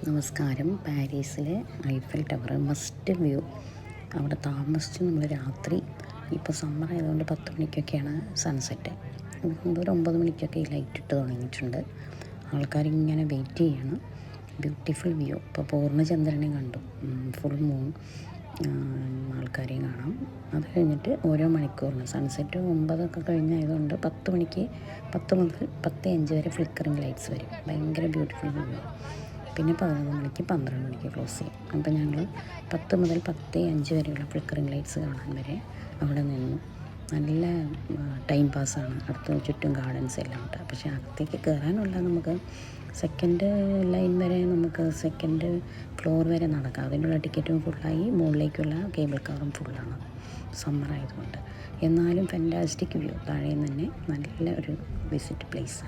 നമസ്കാരം. പാരീസിലെ Eiffel tower must view. അവിടെ താമസിച്ച് നമ്മൾ രാത്രി, ഇപ്പോൾ സമ്മർ ആയതുകൊണ്ട് 10 മണിക്കൊക്കെയാണ് സൺസെറ്റ്. ഒരു 9 മണിക്കൊക്കെ ഈ ലൈറ്റ് ഇട്ട് തുടങ്ങിയിട്ടുണ്ട്. ആൾക്കാരിങ്ങനെ വെയിറ്റ് ചെയ്യണം. Beautiful view. ഇപ്പോൾ പൂർണ്ണചന്ദ്രനെ കണ്ടു, ഫുൾ മൂൺ, ആൾക്കാരെയും കാണാം. അത് കഴിഞ്ഞിട്ട് ഓരോ മണിക്കൂറിന് സൺസെറ്റ് 9 കഴിഞ്ഞായതുകൊണ്ട് 10 മണിക്ക് 10 മുതൽ 10:05 വരെ ഫ്ലിക്കറിങ് ലൈറ്റ്സ് വരും. ഭയങ്കര ബ്യൂട്ടിഫുൾ വ്യൂ. പിന്നെ 11 മണിക്ക് 12 മണിക്ക് ക്ലോസ് ചെയ്യും. അപ്പോൾ ഞങ്ങൾ 10 മുതൽ 10:05 വരെയുള്ള ഫ്ലിക്കറിങ് ലൈറ്റ്സ് കാണാൻ വരെ അവിടെ നിന്നു. നല്ല ടൈം പാസ്സാണ്. അടുത്ത ചുറ്റും ഗാർഡൻസ് എല്ലാം ഉണ്ട്. പക്ഷേ അകത്തേക്ക് കയറാനുള്ള നമുക്ക് സെക്കൻഡ് ലൈൻ വരെ, നമുക്ക് സെക്കൻഡ് ഫ്ലോർ വരെ നടക്കാം. അതിനുള്ള ടിക്കറ്റും ഫുള്ളായി. മുകളിലേക്കുള്ള കേബിൾ കാറും ഫുള്ളാണ് സമ്മർ ആയതുകൊണ്ട്. എന്നാലും ഫാൻറ്റാസ്റ്റിക് വ്യൂ. താഴെ തന്നെ നല്ല ഒരു വിസിറ്റ് പ്ലേസ്.